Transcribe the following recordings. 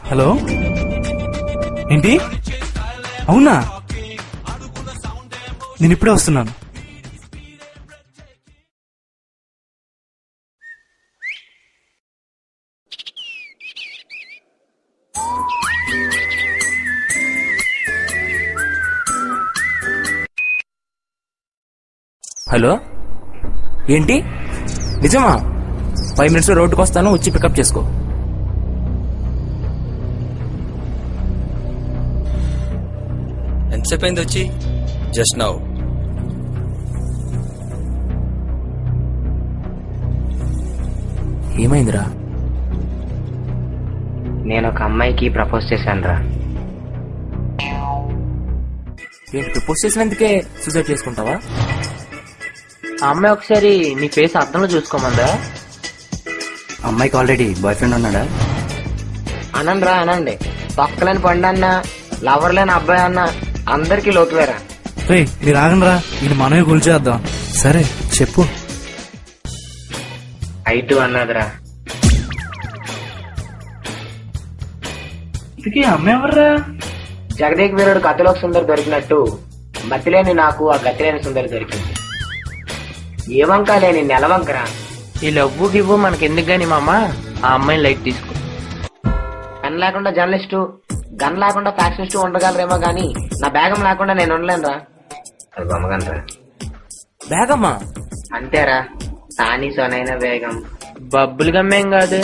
Hello, ఏంటి? అవునా, నేను ఇప్పుడే వస్తున్నాను. హలో, ఏంటి నిజమా? 5 minutes లో రోడ్డుకు వస్తాను, వచ్చి పికప్ చేసుకో. ఎంతసేపు అయింది వచ్చి? Just now. ఏమైందిరా? నేను ఒక అమ్మాయికి ప్రపోజ్ చేశాను రా. ఏంటి, ప్రపోజ్ చేసినందుకే సూసైడ్ చేసుకుంటావా? ఆ అమ్మాయి ఒకసారి నీ ఫేస్ అద్దంలో చూసుకోమందా? అమ్మాయికి ఆల్రెడీ బాయ్ ఫ్రెండ్ ఉన్నాడా? అనండి రా, అనండి. పక్కలేని పండు అన్న, లవర్ లేని అబ్బాయి అన్న, అందరికి లోతువేరా. రే, మీరు ఆగండిరా, ఇది మనమే కూల్చేద్దాం. సరే చెప్పు. ఐటు అన్నదిరా. ఇంతకీ అమ్మాయి ఎవర్రా? జగదేక్ వీరుడు కథలోకి సుందరి దొరికినట్టు మతిలేని నాకు ఆ గతిలేని సుందరి దొరికింది. ఏ వంక లేని నెలవంకరా. ఈ లవ్వు గివ్వు మనకెందుకు గాని మామ, ఆ అమ్మాయిని లైట్ తీసుకో. గన్ లేకుండా జర్నలిస్టు, గన్ లేకుండా ఫ్యాక్షనిస్టు ఉండగలరేమో గాని నా బేగం లేకుండా నేను ఉండలేనురా. అది బొమ్మగనరా. బేగమ్మా? అంతేరా, తానీ సొనైన బేగం. బబ్బులు గమ్మేం కాదు.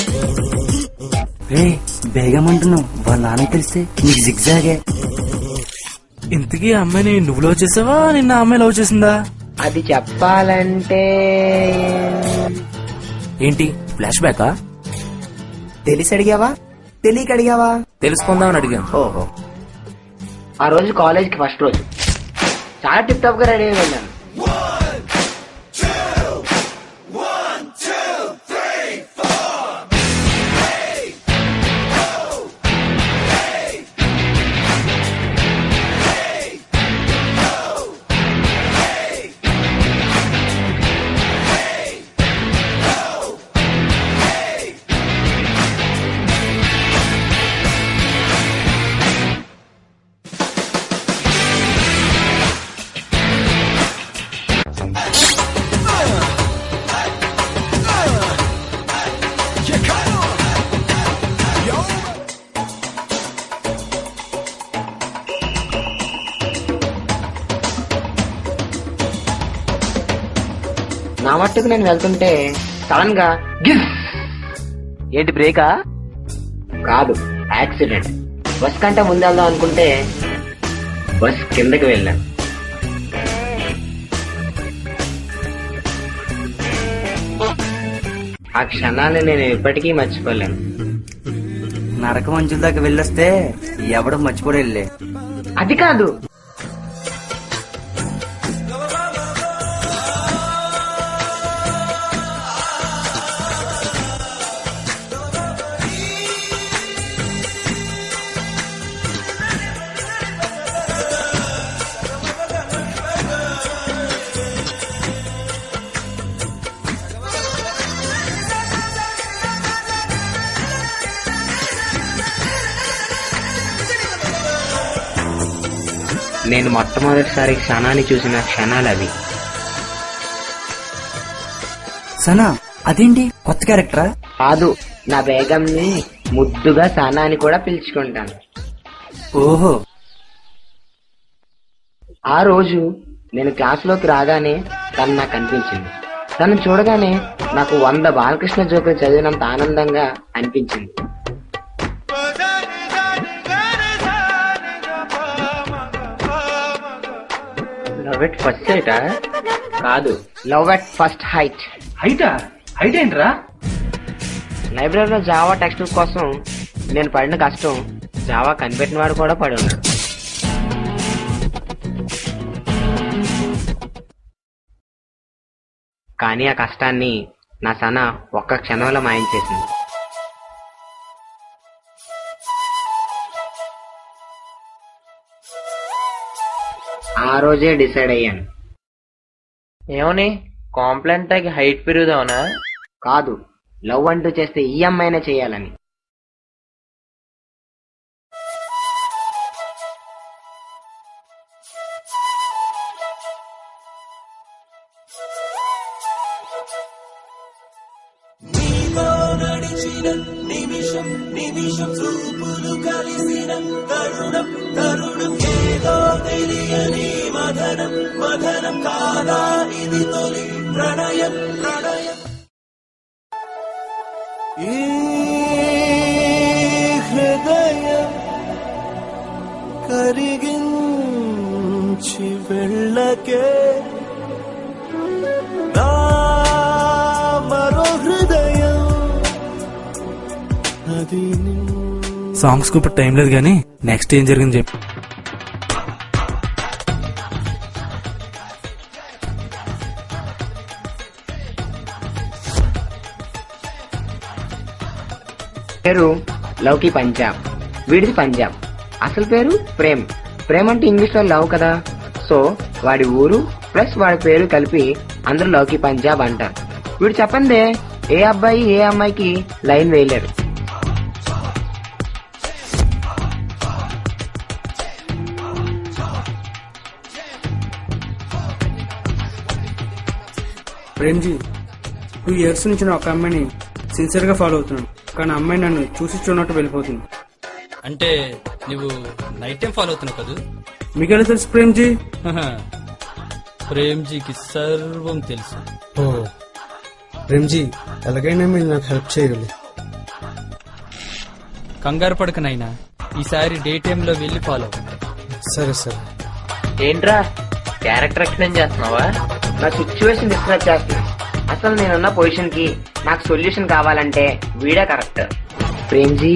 రే, బేగం అంటున్నావు, వాళ్ళ నాన్న తెలిస్తే నీకు జిగ్జాగే. ఇంతకీ ఆ అమ్మాయిని నువ్వు లవ్ చేసావా, నిన్న అమ్మాయి లవ్ చేసిందా? అది చెప్పాలంటే ఏంటి, ఫ్లాష్ బ్యాకా? తెలిసి అడిగావా, తెలియక అడిగావా? తెలుసుకుందామని అడిగాను. ఓహో. ఆ రోజు కాలేజ్కి ఫస్ట్ రోజు చాలా టిప్ టాప్ గా రెడీ అయి వెళ్ళాను. నా మట్టుకు నేను వెళ్తుంటే సడన్ గా ఏంటి బ్రేకా? కాదు, యాక్సిడెంట్. బస్ కంటే ముందు వెళ్దాం అనుకుంటే బస్ కిందకి వెళ్ళాను. ఆ క్షణాన్ని నేను ఇప్పటికీ మర్చిపోలేను. నరక మంచుల దాకా వెళ్ళొస్తే ఎవడో మర్చిపోలే. అది కాదు, నేను మొట్టమొదటిసారి సనాని చూసిన క్షణాలు అవి. సనా? అదేంటి కొత్త క్యారెక్టరా? కాదు, నా బేగంని ముద్దుగా సనా అని కూడా పిలుచుకుంటాను. ఓహో. ఆ రోజు నేను క్లాసులోకి రాగానే తను నాకు అనిపించింది. తను చూడగానే నాకు 100 బాలకృష్ణ జోకులు చదివినంత ఆనందంగా అనిపించింది. లవ్ ఎట్ ఫస్ట్ సైటా? కాదు, లవ్ ఎట్ ఫస్ట్ హైట్. హైటా? హైట్ ఏంట్రా? లైబ్రరీలో జావా టెక్స్ట్ బుక్ కోసం నేను పడిన కష్టం జావా కనిపెట్టిన వాడు కూడా పడి ఉన్నాడు. కానీ ఆ కష్టాన్ని నా సన ఒక్క క్షణంలో మాయం చేసింది. ఆ రోజే డిసైడ్ అయ్యాను. ఏమని? కాంప్లైంట్ తగ్గి హైట్ పెరుగుదావునా? కాదు, లవ్ అంటూ చేస్తే ఈ అమ్మాయినే చేయాలని. ఈ హృదయం కరిగించి వెళ్ళకే నా మరో హృదయం అది సాంగ్స్ కు ఇప్పుడు టైం లేదు కానీ నెక్స్ట్ ఏం జరిగింది చెప్పు. పేరు లవ్కి పంజాబ్, వీడిది పంజాబ్. అసలు పేరు ప్రేమ్. ప్రేమ్ అంటే ఇంగ్లీష్ లో లవ్ కదా, సో వాడి ఊరు ప్లస్ వాడి పేరు కలిపి అందరూ లవ్కి పంజాబ్ అంటారు. వీడు చెప్పందే ఏ అబ్బాయి ఏ అమ్మాయికి లైన్ వేయలేరు. ప్రేమ్జీ, 2 years నుంచి నేను ఒక అమ్మాయిని సిన్సియర్ గా ఫాలో అవుతున్నాను, కానీ అమ్మాయి నన్ను చూసి చూడనట్టు వెళ్ళిపోతుంది. అంటే నువ్వు నైట్ టైం ఫాలో అవుతున్నావు కదా? మీకెలా తెలుసు ప్రేమ్జీ? ప్రేమ్జీకి సర్వం తెలుసు. ఓ ప్రేమ్జీ, ఎలాగైనా మీరు నాకు హెల్ప్ చేయాలి. కంగారు పడకనైనా ఈసారి డే టైంలో వెళ్ళి ఫాలో. సరే సరే. ఏంట్రా క్యారెక్టర్ ఎక్స్ప్లెయిన్ చేస్తున్నావా? నా సిచ్యువేషన్ డిస్క్రైబ్ చేస్తున్నా. అసలు నేనున్న పొజిషన్ కి నాకు సొల్యూషన్ కావాలంటే వీడే correct. Premji,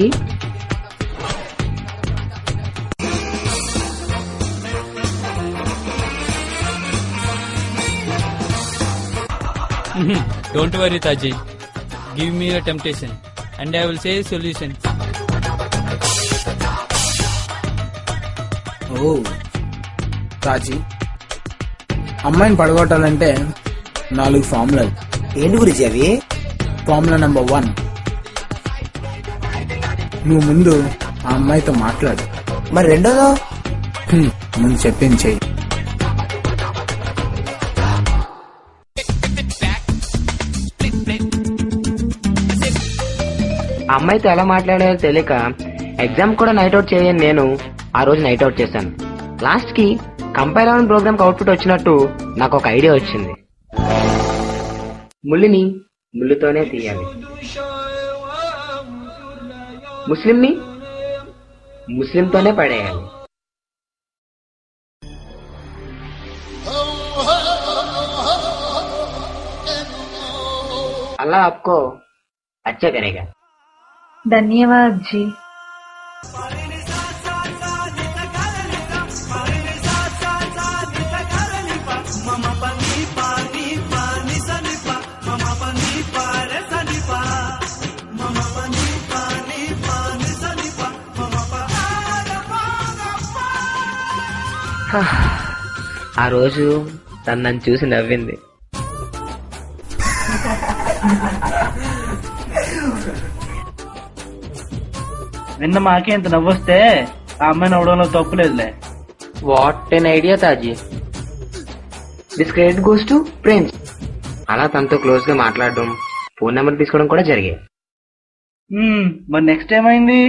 don't worry Taji, give me a temptation and I will say solution. ఓ తాజీ, అమ్మాయిని పడగొట్టాలంటే 4 ఫార్ములాలు. ఏంటి గురించి అవి? ఫార్ములా నెంబర్ 1, నువ్వు ముందు ఆ అమ్మాయితో మాట్లాడు. మరి రెండోదో? ముందు చెప్పింది చెయ్యి. ఆ అమ్మాయితో ఎలా మాట్లాడాలో తెలియక ఎగ్జామ్ కూడా నైట్ అవుట్ చేయని నేను ఆ రోజు నైట్ అవుట్ చేశాను. లాస్ట్ కి కంపైల్ అవన్ ప్రోగ్రామ్ కి అవుట్పుట్ వచ్చినట్టు నాకు ఒక ఐడియా వచ్చింది. ముళ్ళుని ముళ్ళుతోనే తీయాలి, ముస్లింని ముస్లింతోనే పడేయాలి. అల్లా ఆప్కో అచ్చా కరేగా. धन्यवाद जी. ఆ రోజు తను నన్ను చూసి నవ్వింది. నిన్న మాకే ఇంత నవ్వొస్తే ఆ అమ్మాయిని అవడంలో తప్పులేదులే. What an idea Taji. This credit goes to prince. అలా తనతో క్లోజ్ గా మాట్లాడడం, ఫోన్ నెంబర్ తీసుకోవడం కూడా జరిగాయి. మరి నెక్స్ట్ ఏమైంది?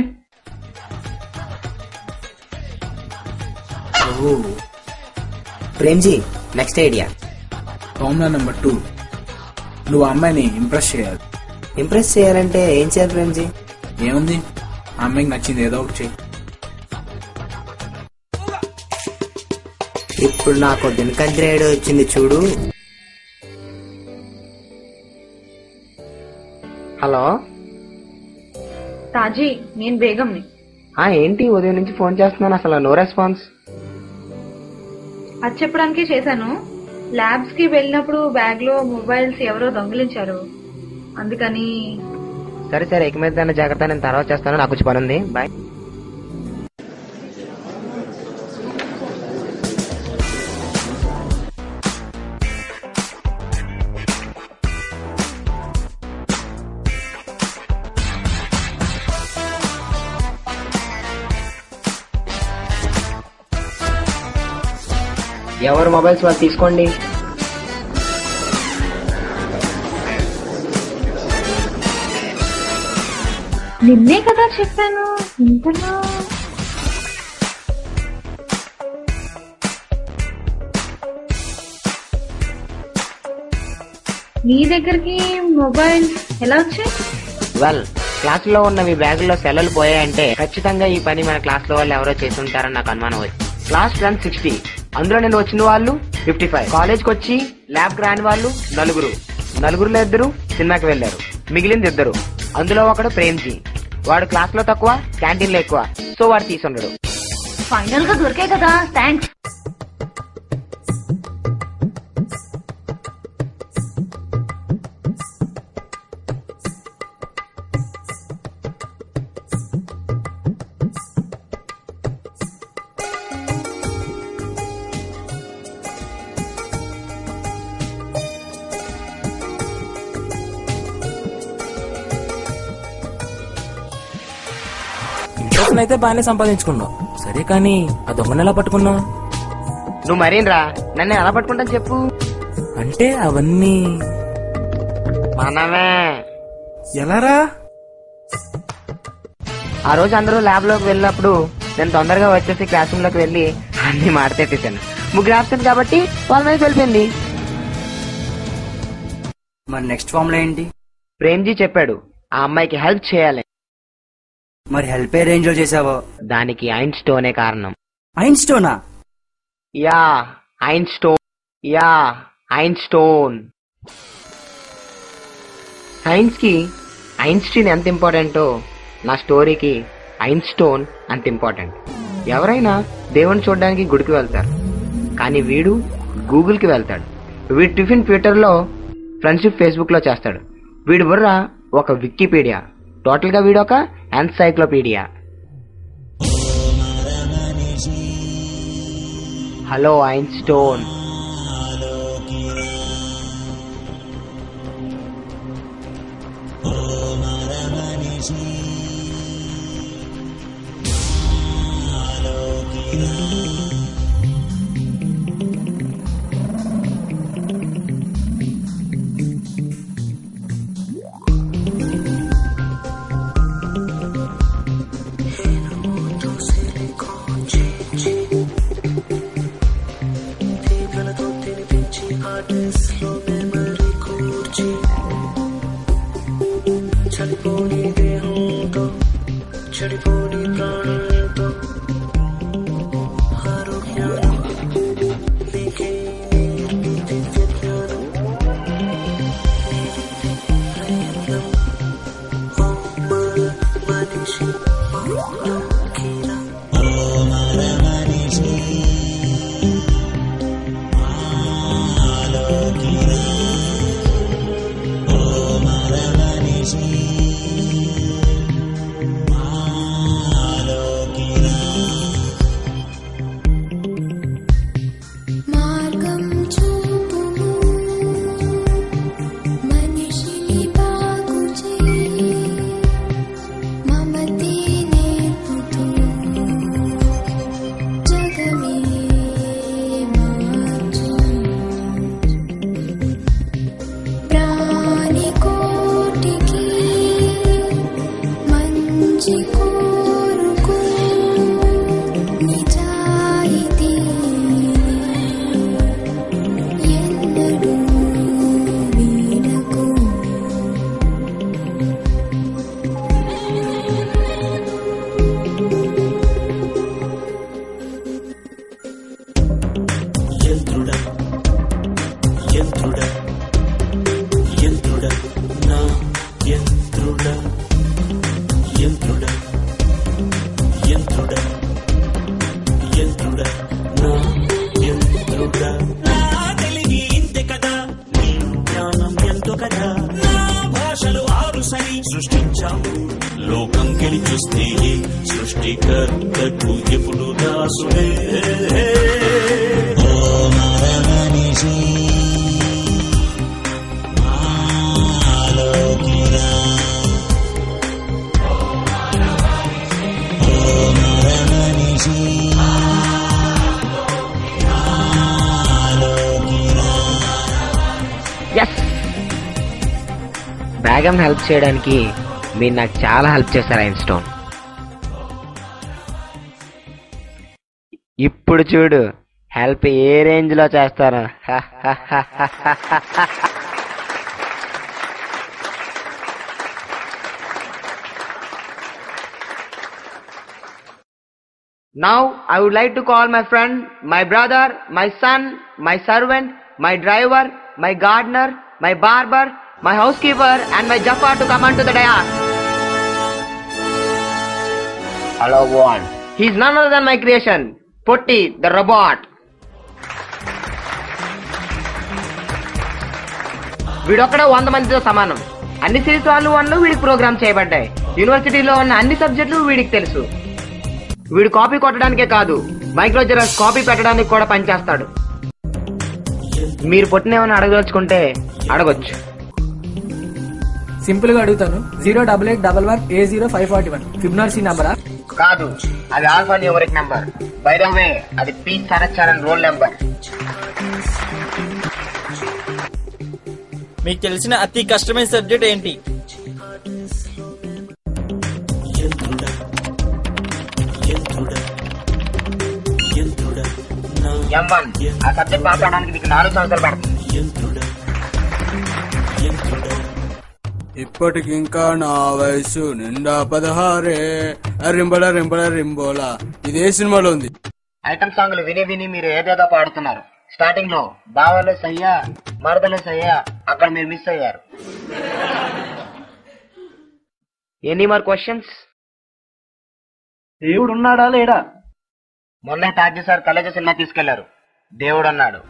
Premji, next idea. Formula number 2, నువ్వు ఆ అమ్మాయిని ఇంప్రెస్ చేయాలి. ఇంప్రెస్ చేయాలంటే ఏం చేయాలి ప్రేమ్జీ? ఏముంది, ఆ అమ్మాయికి నచ్చింది ఏదో ఒకటి చెయ్యి. ఇప్పుడు నాకు దినకంత్రి ఐడియా వచ్చింది చూడు. హలో ताजी, నేను బేగంని. ఏంటి ఉదయం నుంచి ఫోన్ చేస్తున్నాను, అసలు నో రెస్పాన్స్. అది చెప్పడానికే చేశాను. ల్యాబ్స్ కి వెళ్ళినప్పుడు బ్యాగ్ లో మొబైల్స్ ఎవరో దొంగిలించారు, అందుకని. సరే సరే, ఇక మీద దాన్ని జాగ్రత్త, నేను తర్వాత చేస్తాను, నాకు కొంచెం పని ఉంది. బాయ్. ఎవరు మొబైల్స్ వాళ్ళు తీసుకోండి. నిన్నే కదా చెప్పాను ఇంతలో. నీ దగ్గరికి మొబైల్ ఎలా వచ్చాయి? వెల్, క్లాసులో ఉన్నవి బ్యాగుల్లో సెలవులు పోయాయంటే ఖచ్చితంగా ఈ పని మన క్లాస్ లో వాళ్ళు ఎవరో చేసి ఉంటారని నాకు అనుమానం వచ్చి. క్లాస్ 60, అందులో నేను వచ్చిన వాళ్ళు 55. కాలేజ్కి వచ్చి ల్యాబ్కి రాని వాళ్ళు 4. 4లో 2 సినిమాకి వెళ్లారు, మిగిలింది 2. అందులో ఒకడు ప్రేమ్జీ. వాడు క్లాస్ లో తక్కువ, క్యాంటీన్ లో ఎక్కువ, సో వాడు తీసుండడు. ఫైనల్ గా దొరికాయి కదా, థ్యాంక్స్. ఇంట్రెస్ట్ అయితే బాగానే సంపాదించుకున్నావు, సరే కానీ ఆ దొంగను ఎలా పట్టుకున్నావు? నువ్వు మరేంరా నన్ను ఎలా పట్టుకుంటాను చెప్పు. అంటే అవన్నీ మనమే. ఎలారా? ఆ రోజు అందరూ ల్యాబ్ లోకి వెళ్ళినప్పుడు నేను తొందరగా వచ్చేసి క్లాస్ రూమ్ లోకి వెళ్ళి అన్ని మాడతెట్టేశాను. 3 ఆప్షన్ కాబట్టి వాళ్ళ మీద వెళ్ళిపోయింది. మరి నెక్స్ట్ ఫామ్ లో ఏంటి? ప్రేమ్జీ చెప్పాడు ఆ అమ్మాయికి హెల్ప్ చేయాలి. మరి హెల్ప్ ఏ రేంజ్ లో చేసావో? దానికి ఐన్స్టోనే కారణం. ఐన్స్టోనా? యా ఐన్స్టోన్. సైన్స్ కి ఐన్స్టీన్ ఎంత ఇంపార్టెంటో నా స్టోరీకి ఐన్స్టోన్ అంత ఇంపార్టెంట్. ఎవరైనా దేవుని చూడడానికి గుడికి వెళ్తారు, కానీ వీడు గూగుల్ కి వెళ్తాడు. వీడు టిఫిన్ ట్విట్టర్ లో, ఫ్రెండ్షిప్ ఫేస్బుక్ లో చేస్తాడు. వీడి బుర్ర ఒక వికీపీడియా, టోటల్ గా వీడొక ఎన్సైక్లోపీడియా. హలో ఐన్స్టోన్. సృష్టించాము లోకం కెలి చూస్తే సృష్టికర్తకు ఎప్పుడు దాసుడే. బేగం హెల్ప్ చేయడానికి మీరు నాకు చాలా హెల్ప్ చేశారు ఐన్స్టోన్. ఇప్పుడు చూడు హెల్ప్ ఏ రేంజ్ లో చేస్తాను. Now I would like to call my friend, my brother, my son, my servant, my driver, my gardener, my barber, my housekeeper and my jaffa to come onto the dais. Hello world. He is none other than my creation, Putti the robot. వీడొక్కడే 100 మందితో సమానం. అన్ని series వాళ్ళు వీడికి programme చేయబడ్డాయి. యూనివర్సిటీలో ఉన్న అన్ని సబ్జెక్టులు వీడికి తెలుసు. వీడు కాపీ కొట్టడానికే కాదు, మైక్రో జెరాక్స్ కాపీ పెట్టడానికి కూడా పనిచేస్తాడు. మీరు పుట్టినేమని అడగదలుచుకుంటే అడగొచ్చు. సింపుల్ గా అడుగుతాను. 08811A0541 ఫిబ్నర్సీ నంబరా? కాదు, అది alpha numeric number. By the way అది పి శరత్ రోల్ నంబర్. మీకు తెలిసిన అతి కష్టమైన సబ్జెక్ట్ ఏంటి? M1. ఆ సబ్జెక్ట్ పాస్ అవడానికి మీకు 4 సంవత్సరాలు పడుతుంది. ఇప్పటికి ఇంకా నా వయసు నిండా 16. రింబల రింబల రింబోలా ఇదే సినిమాలో ఉంది. ఐటమ్ సాంగ్లు విని విని మీరు ఏదేదో పాడుతున్నారు. స్టార్టింగ్ లో బావలే సయ్యా మరదలే సయ్యా అక్కడ మీరు మిస్ అయ్యారు. Any more questions? దేవుడు ఉన్నాడా లేడా? మొన్నే తాజీ సార్ కలేజ సినిమా తీసుకెళ్లారు. దేవుడు అన్నాడు.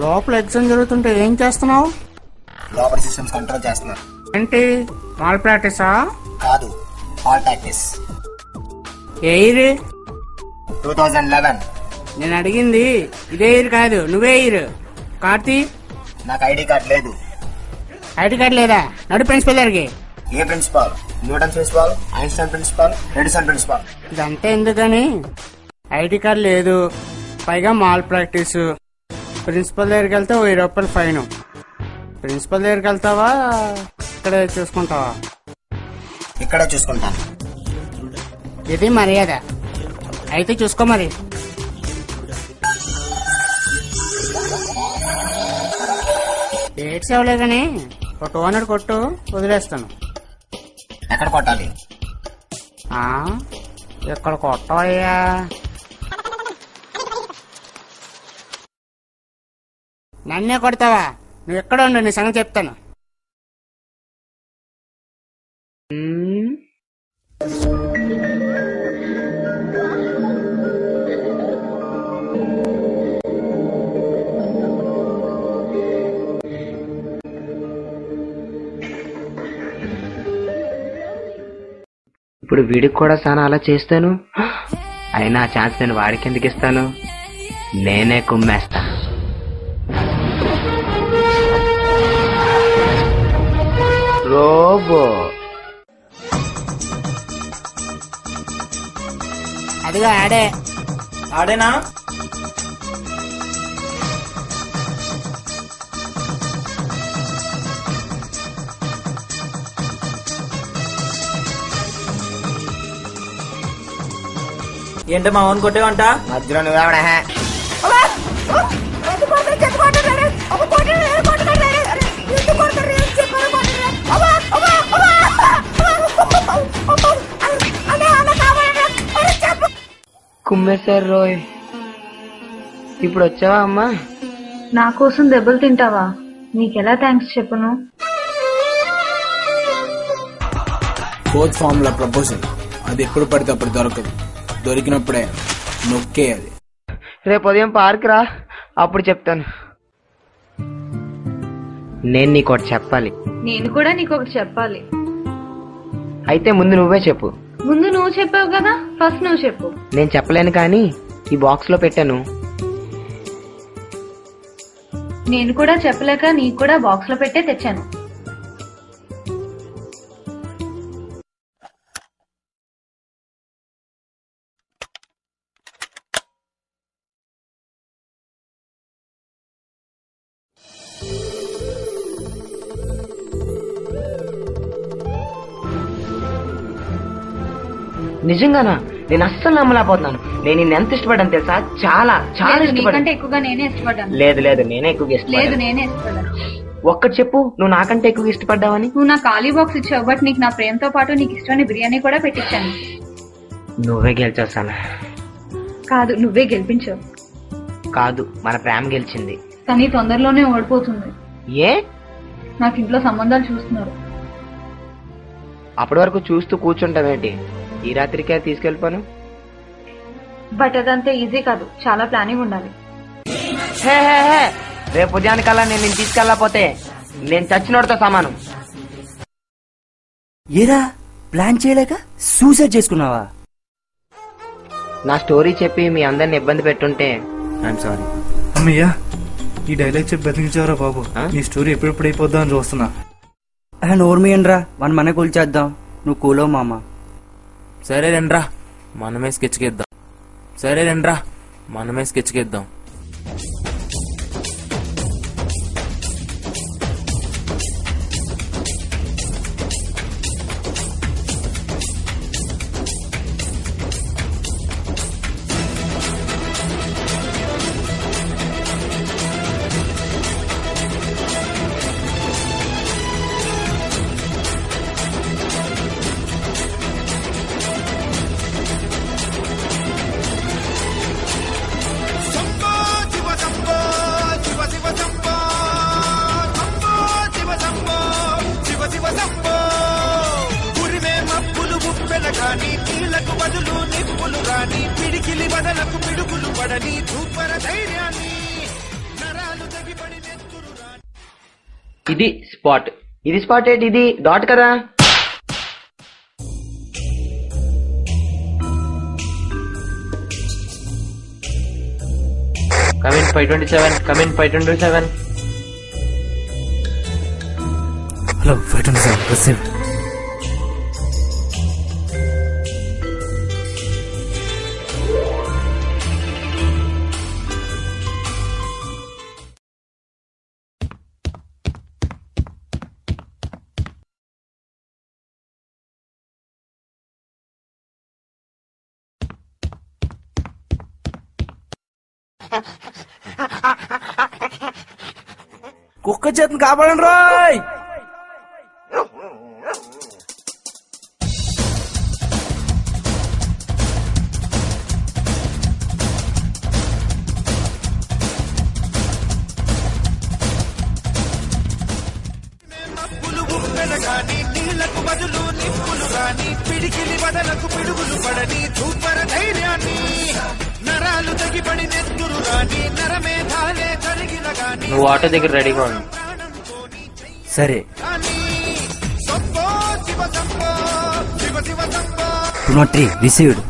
లోపల ఎగ్జామ్ జరుగుతుంటే ఏం చేస్తున్నావు? లోపల సిస్టమ్స్ కంట్రోల్ చేస్తున్నారు. ఏంటి మాల్ ప్రాక్టీసా? కాదు, హాల్ ప్రాక్టీస్. ఏ ఇయర్? 2011. నేను అడిగింది ఇదే ఇయర్ కాదు, నువ్వే ఇయర్. కార్తీ, నాకు ఐడి కార్డ్ లేదు. ఐడి కార్డ్ లేదా? నడు ప్రిన్సిపల్ దగ్గరికి. ఏ principal? Newton principal, Einstein principal, Edison principal. ఇదంతా ఎందుకని? ఐడి కార్డ్ లేదు, పైగా మాల్ ప్రాక్టీస్. ప్రిన్సిపల్ దగ్గరికి వెళ్తే 1000 రూపాయలు ఫైన్. ప్రిన్సిపల్ దగ్గరికి వెళ్తావా ఇక్కడే చూసుకుంటావా? ఇక్కడే చూసుకుంటాను. ఇది మర్యాద అయితే చూసుకో. మరి డేట్స్ ఇవ్వలే కానీ ఒక 200 కొట్టు, వదిలేస్తాను. ఎక్కడ కొట్టాలి? ఎక్కడ కొట్టవయ్యా? నన్నే కొడతావా? నువ్వు ఎక్కడ ఉండు, నీ సంగతి చెప్తాను. ఇప్పుడు వీడికి కూడా చాలా అలా చేస్తాను. అయినా ఆ ఛాన్స్ నేను వాడికి ఎందుకు ఇస్తాను? నేనే కుమ్మేస్తా. రోబో అదిగా ఆడే. ఆడేనా? ఏంటి మా ఓన్ కొట్టేవంట? మధ్యలో నువ్వేవడా? కుమ్మేశారు రోయ్. ఇప్పుడు వచ్చావా అమ్మా? నా కోసం దెబ్బలు తింటావా? నీకెలా థ్యాంక్స్ చెప్పను? ఫోర్త్ ఫార్ములా ప్రపోజల్ అది ఎప్పుడు పడితే అప్పుడు దొరకదు. దొరికినప్పుడే నొక్కే అది. రేపు ఉదయం పార్క్ రా, అప్పుడు చెప్తాను. నేను నీకోటి చెప్పాలి. నేను కూడా నీకొకటి చెప్పాలి. అయితే ముందు నువ్వే చెప్పు. ముందు నువ్వు చెప్పావు కదా, ఫస్ట్ నువ్వు చెప్పు. నేను చెప్పలేను కానీ ఈ బాక్స్ లో పెట్టాను. నేను కూడా చెప్పలేక నీకు కూడా బాక్స్ లో పెట్టే తెచ్చాను. నిజంగానా? నేను అస్సలు నమ్మలేకపోతున్నాను. నేను నిన్ను ఎంత ఇష్టపడ్డాను తెలుసా? చాలా చాలా ఇష్టపడ్డాను. నీకంటే ఎక్కువగా నేనే ఇష్టపడ్డాను. లేదు నేనే ఎక్కువగా లేదు ఇష్టపడ్డాను. నేనే ఇష్టపడ్డాను. ఒక్కటి చెప్పు, నువ్వు నాకంటే ఎక్కువగా ఇష్టపడ్డావని. నువ్వు నా ఖాళీ బాక్స్ ఇచ్చావు, బట్ నీకు నా ప్రేమతో పాటు నీకు ఇష్టమైన బిర్యానీ కూడా పెట్టించాను. నువ్వే గెలిచొస్తాను. కాదు, నువ్వే గెలిపించావు. కాదు, మన ప్రేమ గెలిచింది. కానీ తొందరలోనే ఓడిపోతుంది. ఏ? నాకు ఇంట్లో సంబంధాలు చూస్తున్నారు. అప్పటి వరకు చూస్తూ కూర్చుంటావేంటి? ఈ రాత్రికే తీసుకెళ్ళిపోను. బట్ అదంతా ఈజీ కాదు, చాలా ప్లానింగ్ ఉండాలి. హే హే హే, రేపు ఉదయానికల్లా నేను తీసుకెళ్ళకపోతే నేను చచ్చినోడితో సమానం. ఏరా ప్లాన్ చేయలేక సూసైడ్ చేసుకున్నావా? నా స్టోరీ చెప్పి మీ అందరిని ఇబ్బంది పెట్టుంటే ఐఎమ్ సారీ. అమ్మయ్యా, ఈ డైలాగ్ చెప్పి బతికించావరా బాబు. నీ స్టోరీ ఎప్పుడెప్పుడు అయిపోద్దా అని చూస్తున్నా. నోర్మియండ్రా, మన కూల్చేద్దాం. నువ్వు కూలో మామ. సరే రండ్రా, మనమే స్కెచ్ గీద్దాం. సరే రండ్రా, మనమే స్కెచ్ గీద్దాం. ఇది స్పాట్. ఇది స్పాట్ ఏంటి? ఇది డాట్ కదా. Come in 527, come in 527. Hello 527, receive. కుక్క చేతిని కాపాడండి రాయ్. నీళ్లకు బదులు నిప్పులు రాని, పిడికిలి వదలకు పిడుగులు పడని, సూపర ధైర్యాన్ని నరాలు తెగిపడి నెత్తురు రాని, నరమేధాలే జరిగిన గాని. నువ్వు ఆటో దగ్గర రెడీగా ఉండు. సరే. 203 రిసీవ్డ్.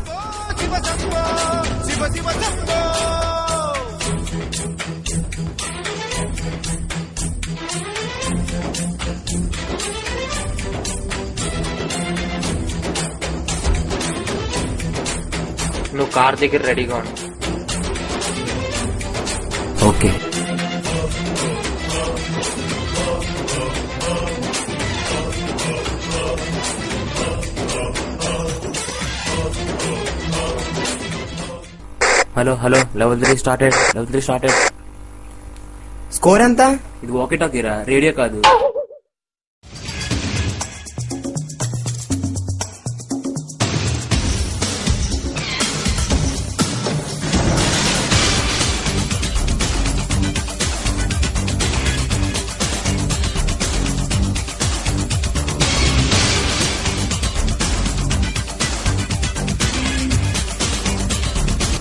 నువ్వు కార్ దగ్గర రెడీగా ఉండు. Okay. Hello hello, level 3 started. Score ఎంత? ఇది వాకీ టాకీరా, రేడియో కాదు.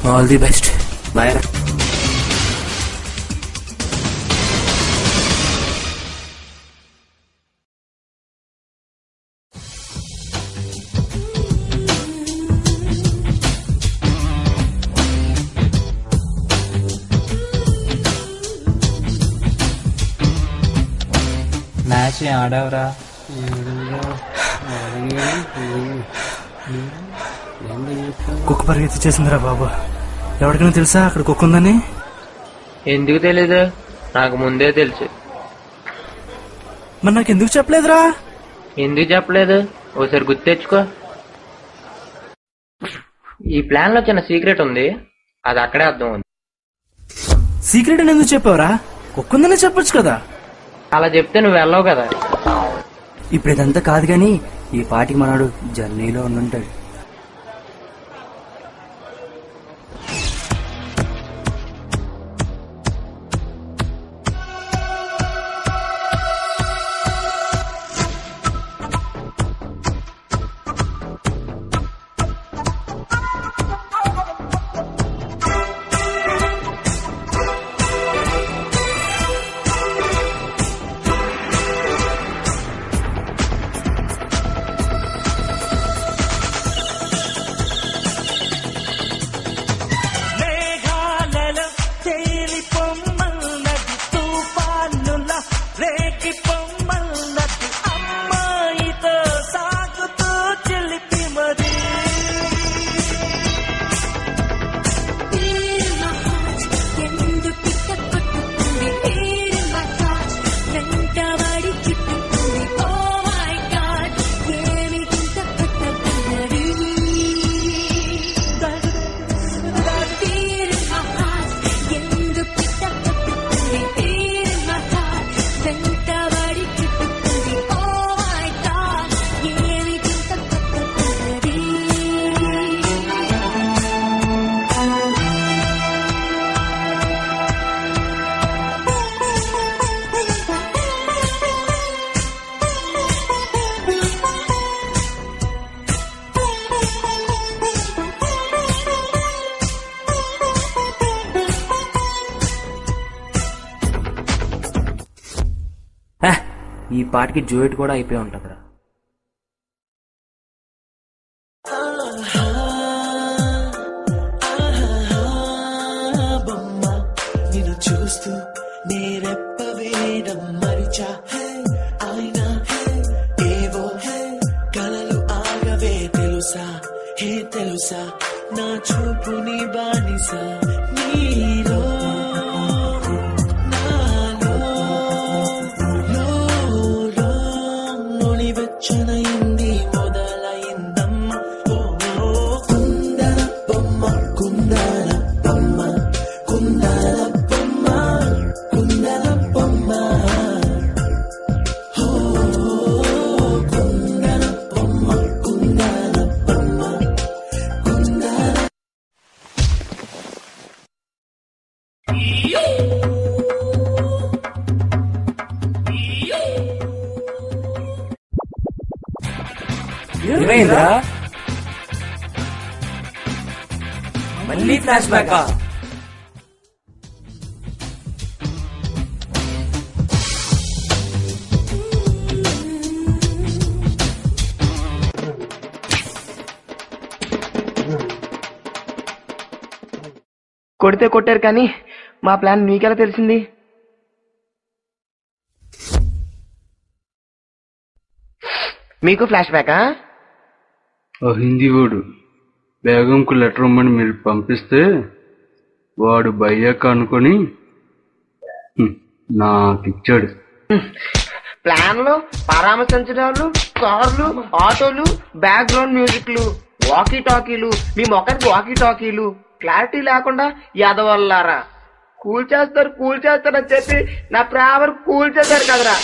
All the best. బాయ్ రా. మ్యాచ్ ఆడవరా? కుక్క పరిగెత్తి చేసిందిరా బాబు. ఎవరికైనా తెలుసా అక్కడ కుక్క ఉందని? ఎందుకు తెలీదు, నాకు ముందే తెలుసు. మరి నాకు ఎందుకు చెప్పలేదురా? ఎందుకు చెప్పలేదు ఓసారి గుర్తు తెచ్చుకో. ఈ ప్లాన్ లో చిన్న సీక్రెట్ ఉంది, అది అక్కడే అర్థం ఉంది. సీక్రెట్ అని ఎందుకు చెప్పావురా? కుక్క ఉందనే చెప్పొచ్చు కదా. అలా చెప్తే నువ్వు వెళ్ళవు కదా. ఇప్పుడు ఇదంతా కాదు గాని ఈ పాటికి మనడు జర్నీలో ఉండుంటాడు. ఈ పాటికి జోయిట్ కూడా అయిపోయి ఉంటదిరా. నిన్ను చూస్తూ నేరెప్ప వేయడం మరిచా, అయినా ఏవో కలలు ఆగవే తెలుసా, హే తెలుసా నా చూపు నీ బానిసా, నీలో వెచ్చనయింది మొదలైందమ్మ. కుందర బొమ్మ కుందర బొమ్మ కుందర బొమ్మ కుందర బొమ్మ కుందర బొమ్మ కుందర బొమ్మ కుందర. ఏమైందా? మళ్ళీ ఫ్లాష్ బ్యాకా? కొడితే కొట్టారు కానీ మా ప్లాన్ మీకెలా తెలిసింది? మీకు ఫ్లాష్ బ్యాకా? ఆ హిందీ వాడు బేగంకు లెటర్ ఇమ్మని మీరు పంపిస్తే వాడు బయ్యాక అనుకొని నాకిచ్చాడు. ప్లాన్లు, పరామర్శించడాలు, కార్లు, ఆటోలు, బ్యాక్గ్రౌండ్ మ్యూజిక్లు, వాకీ టాకీలు, మీ మొక్కడికి వాకీ టాకీలు, క్లారిటీ లేకుండా ఎదవల్లారా కూల్ చేస్తారని చెప్పి నా ప్రేమను కూల్ చేశారు కదరా.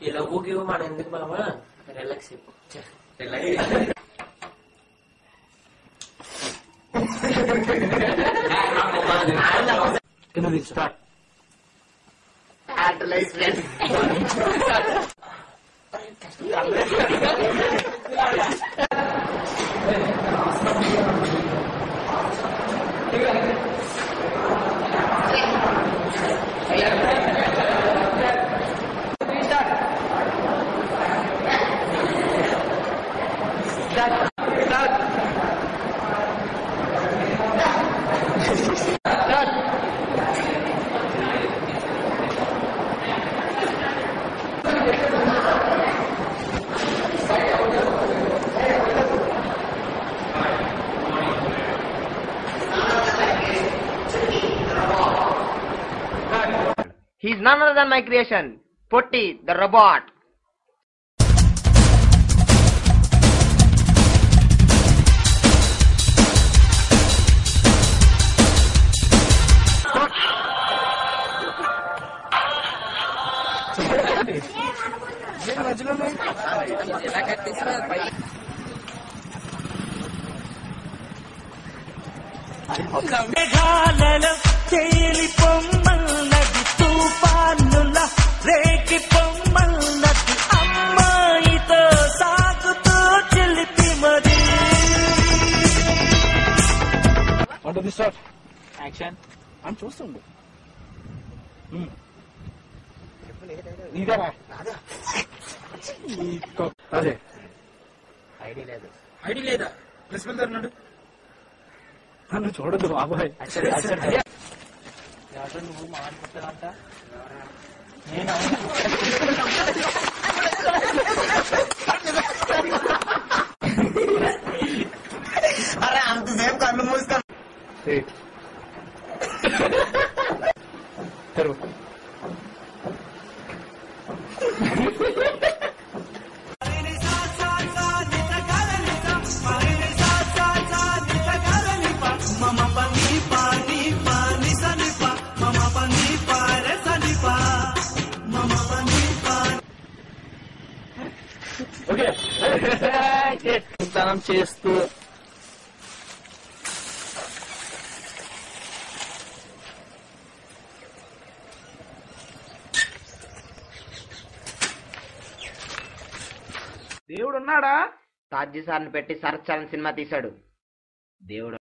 ఈ లవ్వుకి మన ఎందుకు బాబా, రిలాక్స్ అయిపో. He's none other than my creation, Potty the robot. మేఘాలలో తేలి పొమ్మన్నది తుఫానుల రేగి పొమ్మన్నది అమ్మాయితో సాగుతూ చెల్లిపి మరి యాక్షన్ అని చూస్తుండు. అదే ఐడి లేదా ప్రిన్సిపల్ గారు ఉన్నాడు. నన్ను చూడదు బాబాయ్. నువ్వు మాట్లాడుతానంట అరే అంతసేపు కళ్ళు మూసుకో. స్నానం చేస్తూ దేవుడు ఉన్నాడా? తాజ్జీ సార్ని పెట్టి సరచాలని సినిమా తీశాడు. దేవుడు